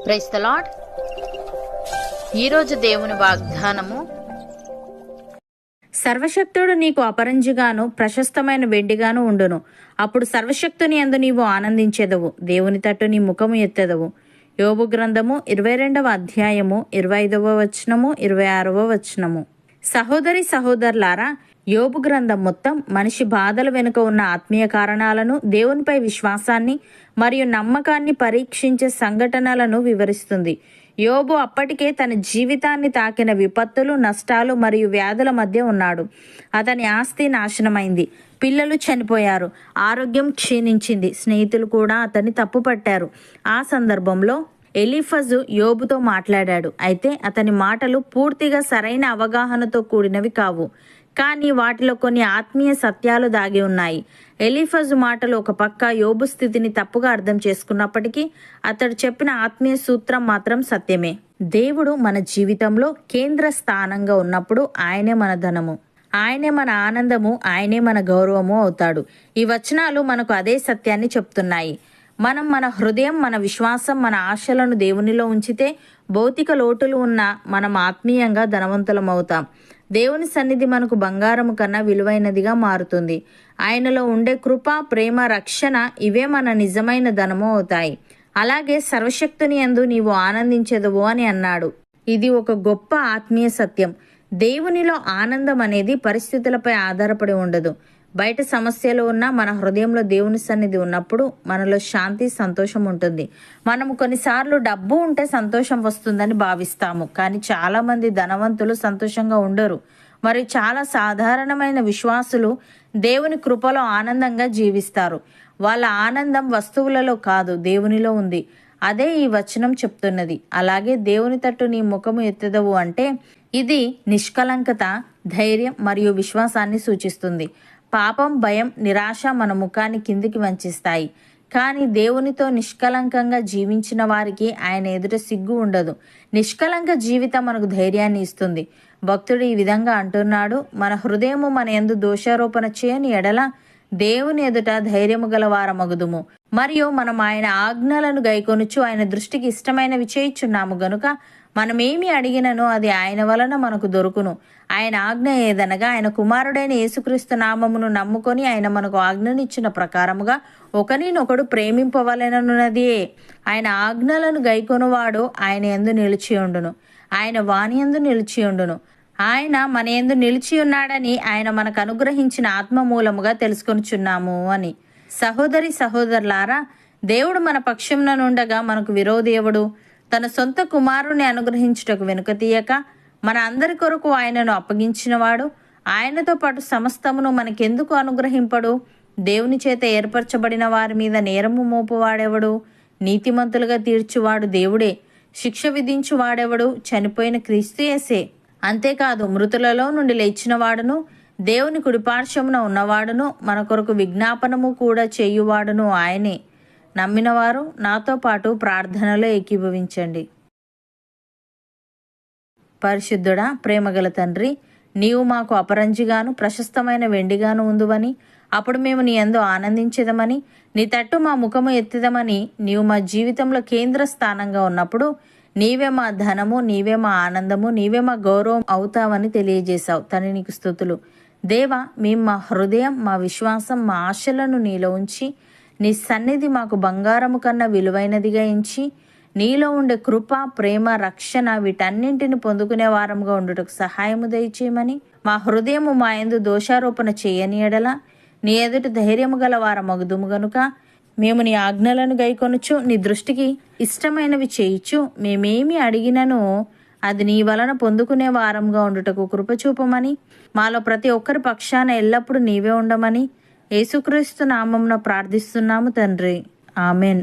Praise the lord. ఈరోజు దేవుని వాగ్దానము, సర్వశక్తుడు నీకు అపరంజిగాను ప్రశస్తమైన వెండిగాను ఉండును. అప్పుడు సర్వశక్తుని యందు నీవు ఆనందించెదవు, దేవుని తట్టు నీ ముఖము ఎత్తెదవు. యోబు గ్రంథము 22వ అధ్యాయము 25వ వచనము 26వ వచనము. సహోదరి సహోదరులారా, యోబు గ్రంథం మొత్తం మనిషి బాధల వెనుక ఉన్న ఆత్మీయ కారణాలను, దేవునిపై విశ్వాసాన్ని మరియు నమ్మకాన్ని పరీక్షించే సంఘటనలను వివరిస్తుంది. యోబు అప్పటికే తన జీవితాన్ని తాకిన విపత్తులు, నష్టాలు మరియు వ్యాధుల మధ్య ఉన్నాడు. అతని ఆస్తి నాశనమైంది, పిల్లలు చనిపోయారు, ఆరోగ్యం క్షీణించింది, స్నేహితులు కూడా అతన్ని తప్పుపట్టారు. ఆ సందర్భంలో ఎలీఫజు యోబుతో మాట్లాడాడు. అయితే అతని మాటలు పూర్తిగా సరైన అవగాహనతో కూడినవి కావు, కానీ వాటిలో కొన్ని ఆత్మీయ సత్యాలు దాగి ఉన్నాయి. ఎలీఫజు మాటలు ఒక పక్క యోబు స్థితిని తప్పుగా అర్థం చేసుకున్నప్పటికీ, అతడు చెప్పిన ఆత్మీయ సూత్రం మాత్రం సత్యమే. దేవుడు మన జీవితంలో కేంద్ర స్థానంగా ఉన్నప్పుడు ఆయనే మన ధనము, ఆయనే మన ఆనందము, ఆయనే మన గౌరవము అవుతాడు. ఈ వచనాలు మనకు అదే సత్యాన్ని చెప్తున్నాయి. మనం మన హృదయం, మన విశ్వాసం, మన ఆశలను దేవునిలో ఉంచితే భౌతిక లోటులు ఉన్నా మనం ఆత్మీయంగా ధనవంతులం అవుతాం. దేవుని సన్నిధి మనకు బంగారము కన్నా విలువైనదిగా మారుతుంది. ఆయనలో ఉండే కృప, ప్రేమ, రక్షణ ఇవే మన నిజమైన ధనము అవుతాయి. అలాగే సర్వశక్తుని యందు నీవు ఆనందించెదవు అని అన్నాడు. ఇది ఒక గొప్ప ఆత్మీయ సత్యం. దేవునిలో ఆనందం అనేది పరిస్థితులపై ఆధారపడి ఉండదు. బయట సమస్యలు ఉన్నా మన హృదయంలో దేవుని సన్నిధి ఉన్నప్పుడు మనలో శాంతి, సంతోషం ఉంటుంది. మనము కొన్నిసార్లు డబ్బు ఉంటే సంతోషం వస్తుందని భావిస్తాము, కానీ చాలా మంది ధనవంతులు సంతోషంగా ఉండరు. మరి చాలా సాధారణమైన విశ్వాసులు దేవుని కృపలో ఆనందంగా జీవిస్తారు. వాళ్ళ ఆనందం వస్తువులలో కాదు, దేవునిలో ఉంది. అదే ఈ వచనం చెప్తున్నది. అలాగే దేవుని తట్టు నీ ముఖము ఎత్తెదవు అంటే ఇది నిష్కలంకత, ధైర్యం మరియు విశ్వాసాన్ని సూచిస్తుంది. పాపం, భయం, నిరాశ మన ముఖాన్ని కిందికి వంచిస్తాయి, కానీ దేవునితో నిష్కలంకంగా జీవించిన వారికి ఆయన ఎదుట సిగ్గు ఉండదు. నిష్కలంక జీవితం మనకు ధైర్యాన్ని ఇస్తుంది. భక్తుడు ఈ విధంగా అంటున్నాడు, మన హృదయము మన యందు దోషారోపణ చేయని ఎడల దేవుని ఎదుట ధైర్యము గల వారమగుదుము. మరియు మనం ఆయన ఆజ్ఞలను గైకొనుచు ఆయన దృష్టికి ఇష్టమైనవి చేయుచున్నాము గనుక మనమేమి అడిగినను అది ఆయన వలన మనకు దొరుకును. ఆయన ఆజ్ఞ ఏదనగా, ఆయన కుమారుడైన యేసుక్రీస్తు నామమును నమ్ముకొని ఆయన మనకు ఆజ్ఞనిచ్చిన ప్రకారముగా ఒకరినొకడు ప్రేమింపవలెననున్నదియే. ఆయన ఆజ్ఞలను గైకొనువాడు ఆయన యందు నిలిచియుండును, ఆయన వాని యందు నిలిచియుండును. ఆయన మన యందు నిలిచి ఉన్నాడని ఆయన మనకు అనుగ్రహించిన ఆత్మ మూలముగా తెలుసుకొనుచున్నాము అని. సహోదరి సహోదరులారా, దేవుడు మన పక్షమున నుండగా మనకు విరోధి ఎవడు? తన సొంత కుమారుని అనుగ్రహించుటకు వెనుక తీయక మన అందరి కొరకు ఆయనను అప్పగించినవాడు ఆయనతో పాటు సమస్తమును మనకెందుకు అనుగ్రహింపడు? దేవుని చేత ఏర్పరచబడిన వారి మీద నేరము మోపువాడెవడు? నీతిమంతులుగా తీర్చువాడు దేవుడే. శిక్ష విధించువాడెవడు? చనిపోయిన క్రీస్తు యేసే. అంతేకాదు, మృతులలో నుండి లేచిన వాడును, దేవుని కుడిపార్శ్వమున ఉన్నవాడును, మన కొరకు విజ్ఞాపనము కూడా చేయువాడును ఆయనే. నమ్మినవారు నాతో పాటు ప్రార్థనలో ఏకీభవించండి. పరిశుద్ధుడా, ప్రేమగల తండ్రి, నీవు మాకు అపరంజిగాను ప్రశస్తమైన వెండిగాను ఉందువని, అప్పుడు మేము నీ యందు ఆనందించేదమని, నీ తట్టు మా ముఖము ఎత్తిదమని, నీవు మా జీవితంలో కేంద్ర స్థానంగా ఉన్నప్పుడు నీవే మా ధనము, నీవే మా ఆనందము, నీవే మా గౌరవం అవుతావని తెలియజేశావు. తండ్రి, నీకు స్తుతులు. దేవా, మేము మా హృదయం, మా విశ్వాసం, మా ఆశలను నీలో ఉంచి నీ సన్నిధి మాకు బంగారము కన్నా విలువైనదిగా ఎంచి నీలో ఉండే కృప, ప్రేమ, రక్షణ వీటన్నింటిని పొందుకునే వారముగా ఉండుటకు సహాయము దయచేయమని, మా హృదయము మా యందు దోషారోపణ చేయని ఎడల నీ ఎదుట ధైర్యము గల వారమగుదుము గనుక మేము నీ ఆజ్ఞలను గైకొనుచు నీ దృష్టికి ఇష్టమైనవి చేయిచు మేమేమి అడిగినను అది నీ వలన పొందుకునే వారంగా ఉండుటకు కృపచూపమని, మాలో ప్రతి ఒక్కరి పక్షాన ఎల్లప్పుడూ నీవే ఉండమని యేసుక్రీస్తు నామమున ప్రార్థిస్తున్నాము తండ్రి. ఆమెన్.